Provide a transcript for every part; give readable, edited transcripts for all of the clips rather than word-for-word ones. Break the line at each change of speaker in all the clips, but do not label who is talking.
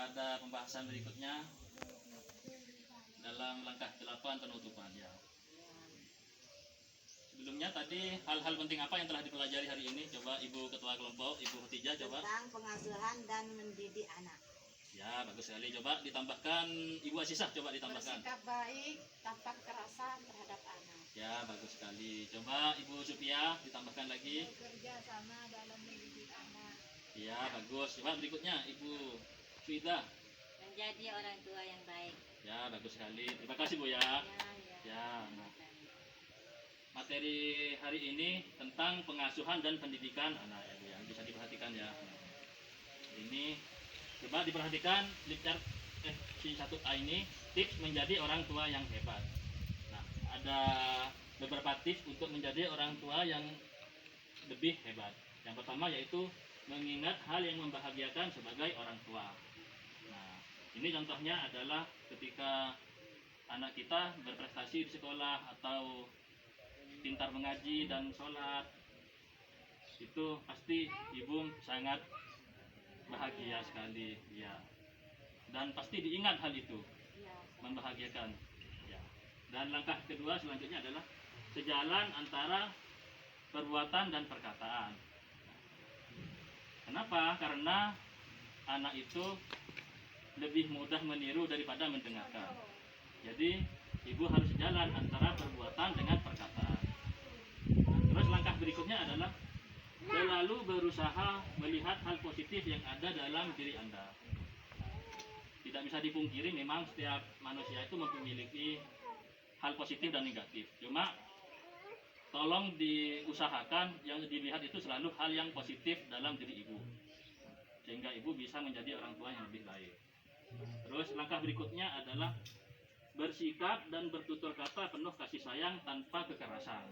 pada pembahasan berikutnya dalam langkah 8 penutupan ya. Sebelumnya tadi hal-hal penting apa yang telah dipelajari hari ini? Coba Ibu Ketua Kelompok, Ibu Hotijah coba.
Tentang pengasuhan dan mendidik anak.
Ya, bagus sekali. Coba ditambahkan Ibu Asisah, coba ditambahkan.
Bersikap baik tanpa kekerasan terhadap anak.
Ya, bagus sekali. Coba Ibu Supia ditambahkan lagi.
Bekerja sama dalam mendidik anak.
Ya, bagus. Coba berikutnya Ibu Suida.
Menjadi orang tua yang baik.
Ya, bagus sekali. Terima kasih Bu ya. Ya, nah. Materi hari ini tentang pengasuhan dan pendidikan anak ya, Bu, yang bisa diperhatikan ya. Nah, ini coba diperhatikan flip chart si 1A ini, tips menjadi orang tua yang hebat. Nah, ada beberapa tips untuk menjadi orang tua yang lebih hebat. Yang pertama yaitu mengingat hal yang membahagiakan sebagai orang tua. Nah, ini contohnya adalah ketika anak kita berprestasi di sekolah atau pintar mengaji dan sholat, itu pasti ibu sangat bahagia sekali ya, dan pasti diingat hal itu membahagiakan ya. Dan langkah kedua selanjutnya adalah sejalan antara perbuatan dan perkataan. Kenapa? Karena anak itu lebih mudah meniru daripada mendengarkan. Jadi ibu harus sejalan antara perbuatan dengan perkataan. Nah, terus langkah berikutnya adalah selalu berusaha melihat hal positif yang ada dalam diri Anda. Tidak bisa dipungkiri memang setiap manusia itu memiliki hal positif dan negatif. Cuma tolong diusahakan yang dilihat itu selalu hal yang positif dalam diri ibu, sehingga ibu bisa menjadi orang tua yang lebih baik. Terus langkah berikutnya adalah bersikap dan bertutur kata penuh kasih sayang tanpa kekerasan.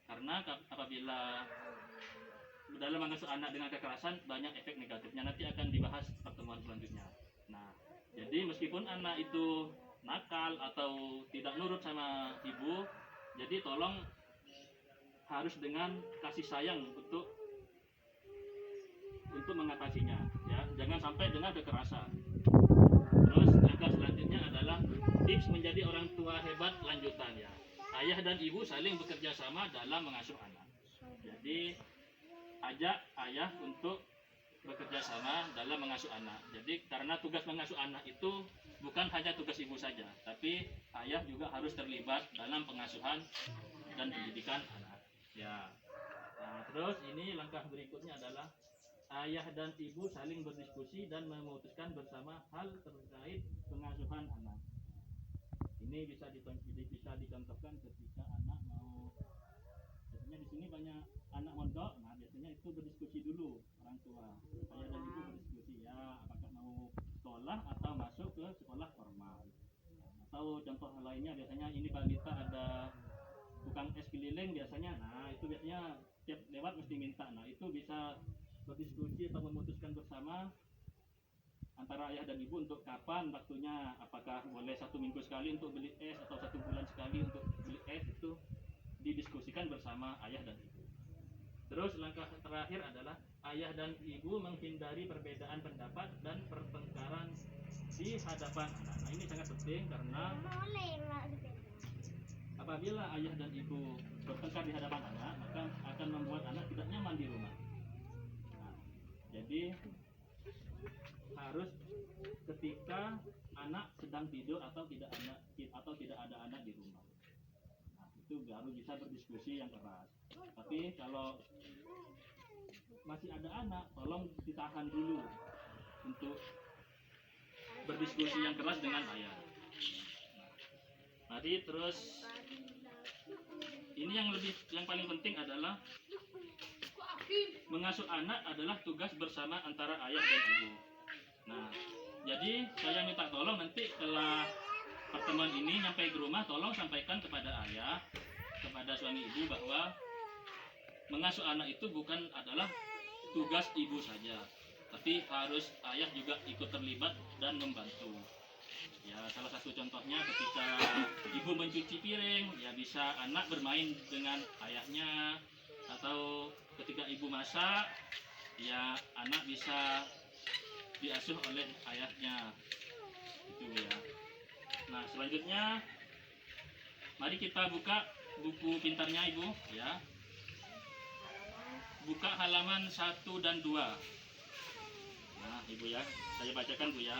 Karena apabila dalam mengasuh anak dengan kekerasan banyak efek negatifnya, nanti akan dibahas pertemuan selanjutnya. Nah, jadi meskipun anak itu nakal atau tidak nurut sama ibu, jadi tolong harus dengan kasih sayang untuk mengatasinya ya, jangan sampai dengan kekerasan. Terus langkah selanjutnya adalah tips menjadi orang tua hebat lanjutan ya. Ayah dan ibu saling bekerja sama dalam mengasuh anak. Jadi ajak ayah untuk bekerja sama dalam mengasuh anak. Jadi karena tugas mengasuh anak itu bukan hanya tugas ibu saja, tapi ayah juga harus terlibat dalam pengasuhan dan pendidikan anak. Ya. Nah, terus ini langkah berikutnya adalah ayah dan ibu saling berdiskusi dan memutuskan bersama hal terkait pengasuhan anak. Ini bisa dicontohkan ketika anak mau, biasanya di sini banyak anak mondok, nah biasanya itu berdiskusi dulu orang tua, ayah dan ibu berdiskusi ya, apakah mau sekolah atau masuk ke sekolah formal. Atau contoh lainnya biasanya ini balita ada tukang es keliling biasanya, nah itu biasanya tiap lewat mesti minta. Nah itu bisa berdiskusi atau memutuskan bersama antara ayah dan ibu untuk kapan waktunya, apakah boleh 1 minggu sekali untuk beli es atau 1 bulan sekali untuk beli es, itu didiskusikan bersama ayah dan ibu. Terus langkah terakhir adalah ayah dan ibu menghindari perbedaan pendapat dan pertengkaran di hadapan anak. Nah ini sangat penting karena apabila ayah dan ibu bertengkar di hadapan anak, maka akan membuat anak tidak nyaman di rumah. Nah, jadi harus ketika anak sedang tidur atau tidak ada anak di rumah. Nah, itu baru bisa berdiskusi yang keras. Tapi kalau masih ada anak, tolong ditahan dulu untuk berdiskusi yang keras dengan ayah. Nah, tadi terus ini yang paling penting adalah mengasuh anak adalah tugas bersama antara ayah dan ibu. Nah, jadi saya minta tolong nanti setelah pertemuan ini nyampe ke rumah, tolong sampaikan kepada ayah, kepada suami ibu bahwa mengasuh anak itu bukan adalah tugas ibu saja, tapi harus ayah juga ikut terlibat dan membantu. Ya, salah satu contohnya ketika ibu mencuci piring, ya bisa anak bermain dengan ayahnya, atau ketika ibu masak, ya anak bisa diasuh oleh ayahnya. Itu ya. Nah, selanjutnya mari kita buka buku pintarnya Ibu ya. Buka halaman 1 dan 2. Nah, Ibu ya, saya bacakan Bu ya.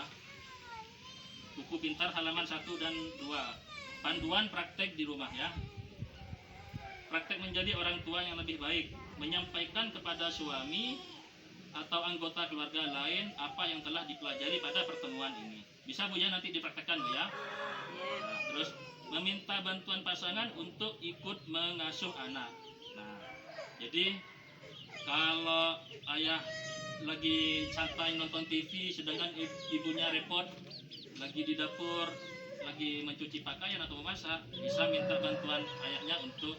Buku pintar halaman 1 dan 2. Panduan praktek di rumah ya. Praktek menjadi orang tua yang lebih baik, menyampaikan kepada suami atau anggota keluarga lain apa yang telah dipelajari pada pertemuan ini. Bisa Bu ya nanti dipraktekkan Bu ya. Nah, terus meminta bantuan pasangan untuk ikut mengasuh anak. Nah, jadi kalau ayah lagi santai nonton TV sedangkan ibunya repot lagi di dapur, lagi mencuci pakaian atau memasak, bisa minta bantuan ayahnya untuk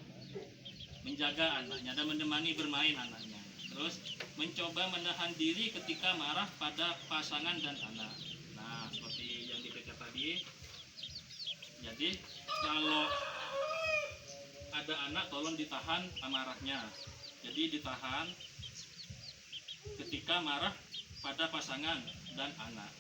menjaga anaknya dan menemani bermain anaknya. Terus mencoba menahan diri ketika marah pada pasangan dan anak. Nah, seperti yang dikatakan tadi. Jadi kalau ada anak tolong ditahan amarahnya. Jadi ditahan ketika marah pada pasangan dan anak.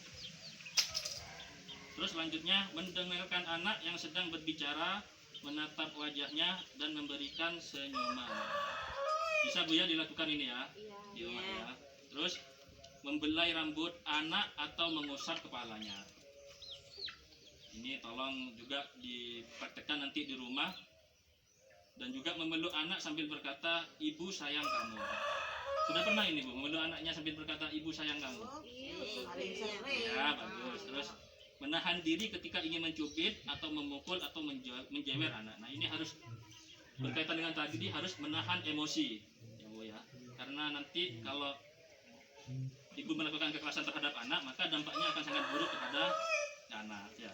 Terus selanjutnya mendengarkan anak yang sedang berbicara, menatap wajahnya dan memberikan senyuman. Bisa Bu ya dilakukan ini ya di rumah ya. Terus membelai rambut anak atau mengusap kepalanya. Ini tolong juga dipraktekkan nanti di rumah. Dan juga memeluk anak sambil berkata, ibu sayang kamu. Sudah pernah ini Bu, memeluk anaknya sambil berkata, ibu sayang kamu? Ya, bagus. Terus menahan diri ketika ingin mencubit atau memukul atau menjewer anak. Nah, ini harus berkaitan dengan tadi, harus menahan emosi ya Bu ya. Karena nanti kalau ibu melakukan kekerasan terhadap anak, maka dampaknya akan sangat buruk kepada anak ya.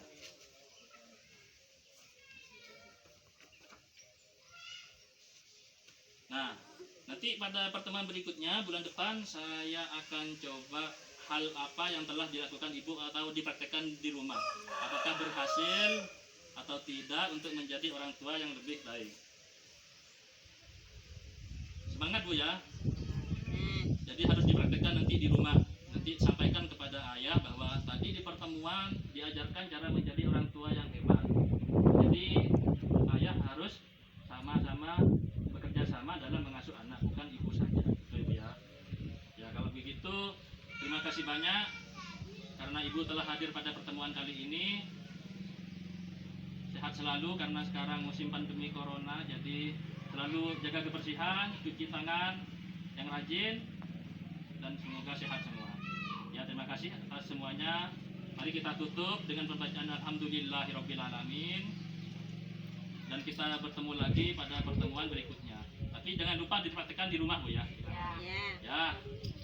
Nah, nanti pada pertemuan berikutnya bulan depan saya akan coba hal apa yang telah dilakukan ibu atau dipraktekkan di rumah. Apakah berhasil atau tidak untuk menjadi orang tua yang lebih baik. Semangat Bu ya. Jadi harus dipraktekkan nanti di rumah. Nanti sampaikan kepada ayah bahwa tadi di pertemuan diajarkan cara menjadi orang tua yang hebat. Jadi ayah harus sama-sama bekerja sama dalam mengasuh anak, bukan ibu saja. Itu ya. Ya kalau begitu terima kasih banyak karena ibu telah hadir pada pertemuan kali ini. Sehat selalu karena sekarang musim pandemi corona, jadi selalu jaga kebersihan, cuci tangan yang rajin dan semoga sehat semua. Ya terima kasih atas semuanya. Mari kita tutup dengan pembacaan Alhamdulillahirobbilalamin. Dan kita bertemu lagi pada pertemuan berikutnya. Tapi jangan lupa dipraktikkan di rumah Bu ya. Ya.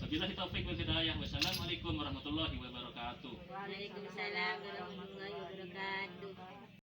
Wabillahi taufiq wal hidayah. Wassalamualaikum warahmatullahi wabarakatuh.
Waalaikumsalam warahmatullahi wabarakatuh.